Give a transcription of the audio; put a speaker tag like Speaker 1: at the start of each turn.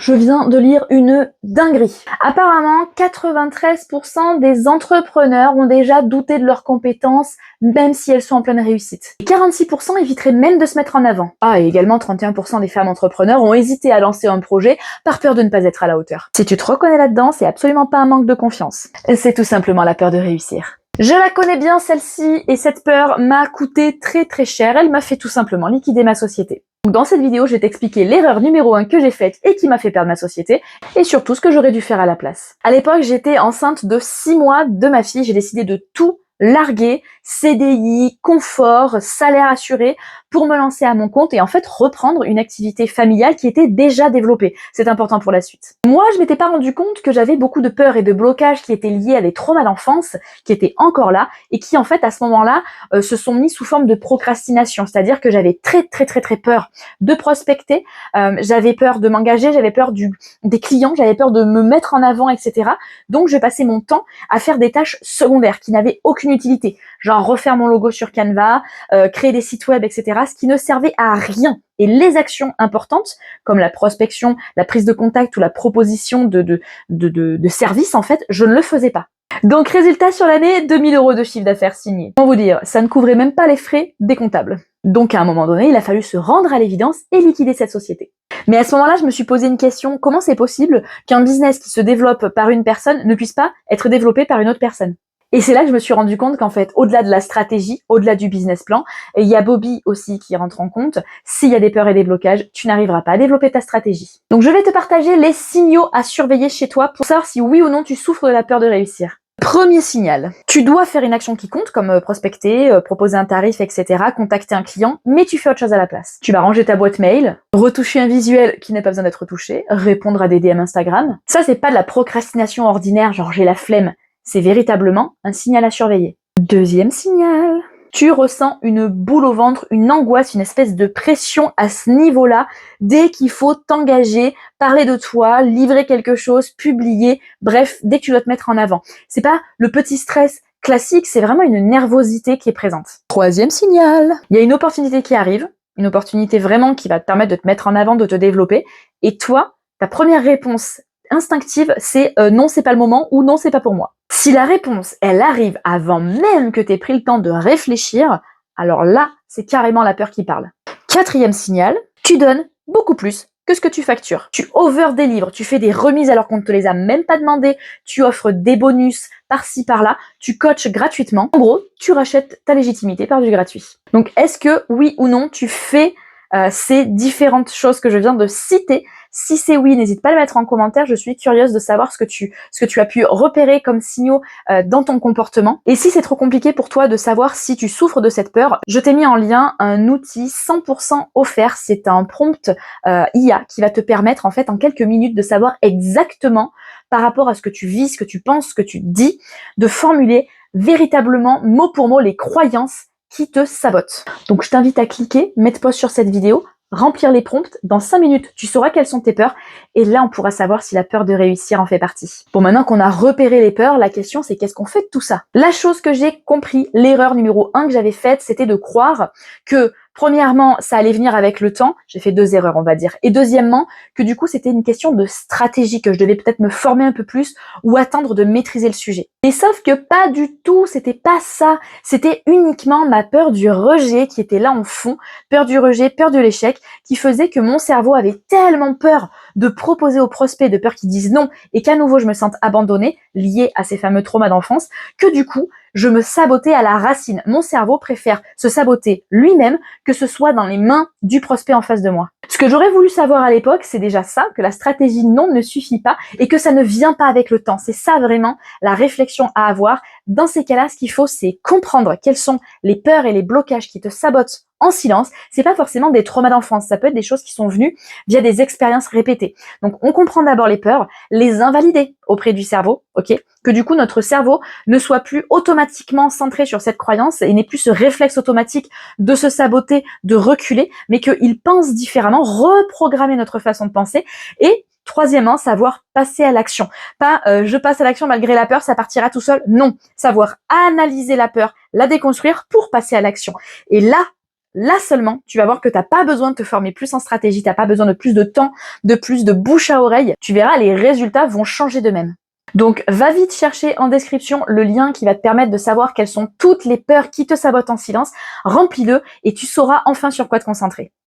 Speaker 1: Je viens de lire une dinguerie. Apparemment, 93% des entrepreneurs ont déjà douté de leurs compétences, même si elles sont en pleine réussite. Et 46% éviteraient même de se mettre en avant. Ah, et également 31% des femmes entrepreneurs ont hésité à lancer un projet par peur de ne pas être à la hauteur. Si tu te reconnais là-dedans, c'est absolument pas un manque de confiance. C'est tout simplement la peur de réussir. Je la connais bien celle-ci, et cette peur m'a coûté très cher. Elle m'a fait tout simplement liquider ma société. Donc dans cette vidéo, je vais t'expliquer l'erreur numéro 1 que j'ai faite et qui m'a fait perdre ma société, et surtout ce que j'aurais dû faire à la place. À l'époque, j'étais enceinte de 6 mois de ma fille, j'ai décidé de tout larguer, CDI, confort, salaire assuré, pour me lancer à mon compte et en fait reprendre une activité familiale qui était déjà développée. C'est important pour la suite. Moi, je m'étais pas rendu compte que j'avais beaucoup de peurs et de blocages qui étaient liés à des traumas d'enfance, qui étaient encore là, et qui en fait à ce moment-là se sont mis sous forme de procrastination. C'est-à-dire que j'avais très peur de prospecter, j'avais peur de m'engager, j'avais peur des clients, j'avais peur de me mettre en avant, etc. Donc je passais mon temps à faire des tâches secondaires qui n'avaient aucune utilité, genre refaire mon logo sur Canva, créer des sites web, etc., ce qui ne servait à rien. Et les actions importantes, comme la prospection, la prise de contact ou la proposition de services, en fait, je ne le faisais pas. Donc résultat sur l'année, 2000 € de chiffre d'affaires signé. Comment vous dire, ça ne couvrait même pas les frais des comptables. Donc à un moment donné, il a fallu se rendre à l'évidence et liquider cette société. Mais à ce moment-là, je me suis posé une question, comment c'est possible qu'un business qui se développe par une personne ne puisse pas être développé par une autre personne ? Et c'est là que je me suis rendu compte qu'en fait, au-delà de la stratégie, au-delà du business plan, et il y a Bobby aussi qui rentre en compte, s'il y a des peurs et des blocages, tu n'arriveras pas à développer ta stratégie. Donc je vais te partager les signaux à surveiller chez toi pour savoir si oui ou non tu souffres de la peur de réussir. Premier signal, tu dois faire une action qui compte, comme prospecter, proposer un tarif, etc., contacter un client, mais tu fais autre chose à la place. Tu vas ranger ta boîte mail, retoucher un visuel qui n'a pas besoin d'être retouché, répondre à des DM Instagram. Ça, c'est pas de la procrastination ordinaire, genre j'ai la flemme. C'est véritablement un signal à surveiller. Deuxième signal, tu ressens une boule au ventre, une angoisse, une espèce de pression à ce niveau-là, dès qu'il faut t'engager, parler de toi, livrer quelque chose, publier, bref, dès que tu dois te mettre en avant. C'est pas le petit stress classique, c'est vraiment une nervosité qui est présente. Troisième signal, il y a une opportunité qui arrive, une opportunité vraiment qui va te permettre de te mettre en avant, de te développer, et toi, ta première réponse instinctive, c'est non, c'est pas le moment, ou non, c'est pas pour moi. Si la réponse, elle arrive avant même que tu aies pris le temps de réfléchir, alors là, c'est carrément la peur qui parle. Quatrième signal, tu donnes beaucoup plus que ce que tu factures. Tu over-délivres, tu fais des remises alors qu'on ne te les a même pas demandé, tu offres des bonus par-ci par-là, tu coaches gratuitement. En gros, tu rachètes ta légitimité par du gratuit. Donc est-ce que, oui ou non, tu fais ces différentes choses que je viens de citer? Si c'est oui, n'hésite pas à le mettre en commentaire, je suis curieuse de savoir ce que tu as pu repérer comme signaux dans ton comportement. Et si c'est trop compliqué pour toi de savoir si tu souffres de cette peur, je t'ai mis en lien un outil 100% offert, c'est un prompt IA qui va te permettre en fait en quelques minutes de savoir exactement par rapport à ce que tu vis, ce que tu penses, ce que tu dis, de formuler véritablement mot pour mot les croyances qui te sabotent. Donc je t'invite à cliquer, mettre pause sur cette vidéo, remplir les prompts, dans 5 minutes, tu sauras quelles sont tes peurs, et là on pourra savoir si la peur de réussir en fait partie. Bon, maintenant qu'on a repéré les peurs, la question c'est qu'est-ce qu'on fait de tout ça? La chose que j'ai compris, l'erreur numéro 1 que j'avais faite, c'était de croire que premièrement, ça allait venir avec le temps, j'ai fait 2 erreurs on va dire, et deuxièmement, que du coup c'était une question de stratégie, que je devais peut-être me former un peu plus ou attendre de maîtriser le sujet. Et sauf que pas du tout, c'était pas ça, c'était uniquement ma peur du rejet qui était là en fond, peur du rejet, peur de l'échec, qui faisait que mon cerveau avait tellement peur de proposer aux prospects, de peur qu'ils disent non, et qu'à nouveau je me sente abandonnée, liée à ces fameux traumas d'enfance, que du coup, je me sabotais à la racine. Mon cerveau préfère se saboter lui-même que ce soit dans les mains du prospect en face de moi. Ce que j'aurais voulu savoir à l'époque, c'est déjà ça, que la stratégie non ne suffit pas et que ça ne vient pas avec le temps. C'est ça vraiment la réflexion à avoir. Dans ces cas-là, ce qu'il faut, c'est comprendre quelles sont les peurs et les blocages qui te sabotent en silence. C'est pas forcément des traumas d'enfance, ça peut être des choses qui sont venues via des expériences répétées. Donc on comprend d'abord les peurs, les invalider auprès du cerveau, ok, que du coup notre cerveau ne soit plus automatiquement centré sur cette croyance et n'ait plus ce réflexe automatique de se saboter, de reculer, mais qu'il pense différemment, reprogrammer notre façon de penser et troisièmement, savoir passer à l'action. Pas je passe à l'action malgré la peur, ça partira tout seul. Non, savoir analyser la peur, la déconstruire pour passer à l'action. Et là, là seulement, tu vas voir que t'as pas besoin de te former plus en stratégie, t'as pas besoin de plus de temps, de plus de bouche à oreille. Tu verras, les résultats vont changer d'eux-mêmes. Donc, va vite chercher en description le lien qui va te permettre de savoir quelles sont toutes les peurs qui te sabotent en silence. Remplis-le et tu sauras enfin sur quoi te concentrer.